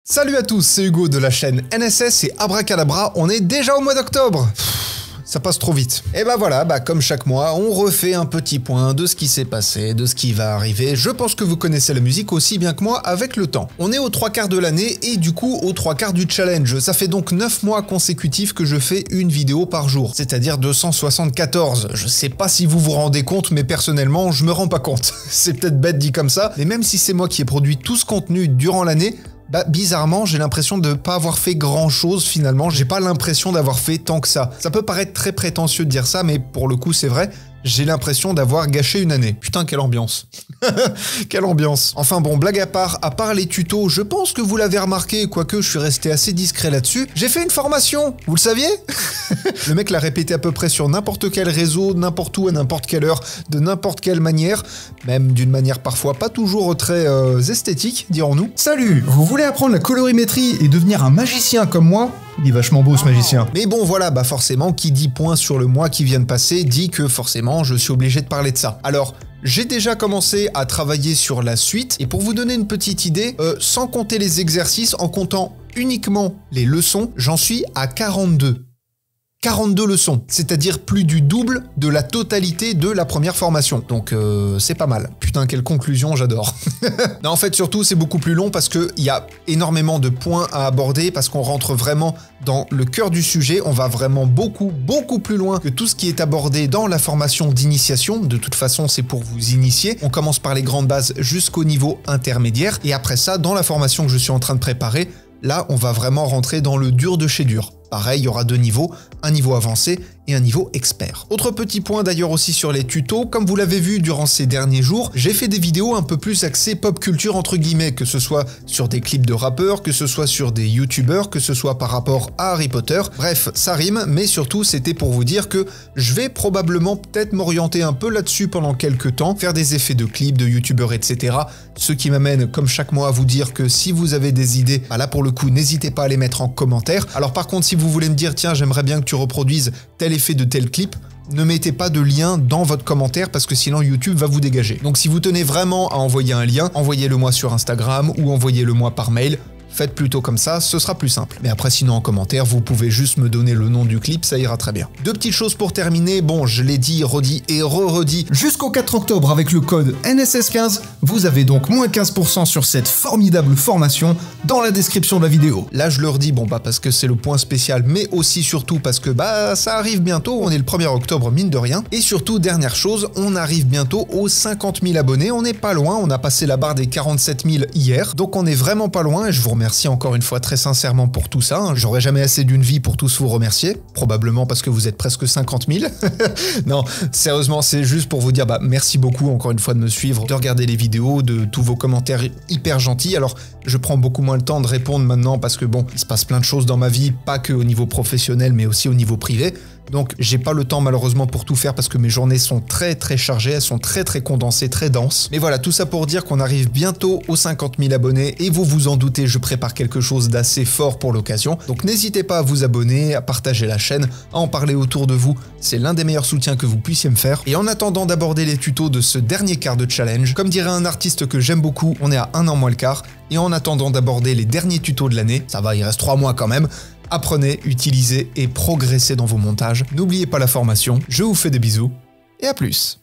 Salut à tous, c'est Hugo de la chaîne NSS et Abracadabra, on est déjà au mois d'octobre. Ça passe trop vite. Et bah voilà, comme chaque mois, on refait un petit point de ce qui s'est passé, de ce qui va arriver. Je pense que vous connaissez la musique aussi bien que moi avec le temps. On est aux 3/4 de l'année et du coup aux 3/4 du challenge. Ça fait donc 9 mois consécutifs que je fais une vidéo par jour, c'est-à-dire 274. Je sais pas si vous vous rendez compte, mais personnellement, je me rends pas compte. C'est peut-être bête dit comme ça, mais même si c'est moi qui ai produit tout ce contenu durant l'année, bizarrement, j'ai l'impression de pas avoir fait grand chose finalement, j'ai pas l'impression d'avoir fait tant que ça. Ça peut paraître très prétentieux de dire ça, mais pour le coup c'est vrai, j'ai l'impression d'avoir gâché une année. Putain, quelle ambiance. Quelle ambiance. Enfin bon, blague à part les tutos, je pense que vous l'avez remarqué, quoique je suis resté assez discret là-dessus, j'ai fait une formation, vous le saviez? Le mec l'a répété à peu près sur n'importe quel réseau, n'importe où, à n'importe quelle heure, de n'importe quelle manière, même d'une manière parfois pas toujours très esthétique, dirons-nous. Salut, vous voulez apprendre la colorimétrie et devenir un magicien comme moi? Il est vachement beau ce magicien. Mais bon voilà, forcément, qui dit point sur le mois qui vient de passer, dit que forcément je suis obligé de parler de ça. Alors, j'ai déjà commencé à travailler sur la suite, et pour vous donner une petite idée, sans compter les exercices, en comptant uniquement les leçons, j'en suis à 42. 42 leçons, c'est-à-dire plus du double de la totalité de la première formation. Donc c'est pas mal. Putain, quelle conclusion, j'adore. Non, en fait, surtout, c'est beaucoup plus long parce qu'il y a énormément de points à aborder, parce qu'on rentre vraiment dans le cœur du sujet. On va vraiment beaucoup plus loin que tout ce qui est abordé dans la formation d'initiation. De toute façon, c'est pour vous initier. On commence par les grandes bases jusqu'au niveau intermédiaire. Et après ça, dans la formation que je suis en train de préparer, là, on va vraiment rentrer dans le dur de chez dur. Pareil, il y aura deux niveaux, un niveau avancé et un niveau expert. Autre petit point d'ailleurs aussi sur les tutos, comme vous l'avez vu durant ces derniers jours, j'ai fait des vidéos un peu plus axées pop culture entre guillemets, que ce soit sur des clips de rappeurs, que ce soit sur des youtubeurs, que ce soit par rapport à Harry Potter. Bref, ça rime, mais surtout c'était pour vous dire que je vais probablement peut-être m'orienter un peu là-dessus pendant quelques temps, faire des effets de clips, de youtubeurs, etc. Ce qui m'amène comme chaque mois à vous dire que si vous avez des idées, là pour le coup, n'hésitez pas à les mettre en commentaire. Alors par contre, si vous voulez me dire, tiens, j'aimerais bien que tu reproduises tel effet de tel clip, ne mettez pas de lien dans votre commentaire parce que sinon YouTube va vous dégager. Donc si vous tenez vraiment à envoyer un lien, envoyez-le moi sur Instagram ou envoyez-le moi par mail. Faites plutôt comme ça, ce sera plus simple. Mais après, sinon en commentaire, vous pouvez juste me donner le nom du clip, ça ira très bien. Deux petites choses pour terminer. Bon, je l'ai dit, redit et re-redit. Jusqu'au 4 octobre, avec le code NSS15, vous avez donc moins 15% sur cette formidable formation dans la description de la vidéo. Là, je le redis, parce que c'est le point spécial, mais aussi surtout parce que ça arrive bientôt. On est le 1er octobre, mine de rien. Et surtout, dernière chose, on arrive bientôt aux 50 000 abonnés. On n'est pas loin, on a passé la barre des 47 000 hier. Donc on est vraiment pas loin et je vous remercie encore une fois très sincèrement pour tout ça. J'aurais jamais assez d'une vie pour tous vous remercier, probablement parce que vous êtes presque 50 000. Non, sérieusement, c'est juste pour vous dire merci beaucoup encore une fois de me suivre, de regarder les vidéos, de tous vos commentaires hyper gentils. Alors, je prends beaucoup moins le temps de répondre maintenant parce que il se passe plein de choses dans ma vie, pas que au niveau professionnel, mais aussi au niveau privé. Donc j'ai pas le temps malheureusement pour tout faire parce que mes journées sont très chargées, elles sont très condensées, très denses. Mais voilà, tout ça pour dire qu'on arrive bientôt aux 50 000 abonnés et vous vous en doutez, je prépare quelque chose d'assez fort pour l'occasion. Donc n'hésitez pas à vous abonner, à partager la chaîne, à en parler autour de vous, c'est l'un des meilleurs soutiens que vous puissiez me faire. Et en attendant d'aborder les tutos de ce dernier quart de challenge, comme dirait un artiste que j'aime beaucoup, on est à 1 an moins le quart, et en attendant d'aborder les derniers tutos de l'année, ça va, il reste 3 mois quand même, apprenez, utilisez et progressez dans vos montages. N'oubliez pas la formation. Je vous fais des bisous et à plus.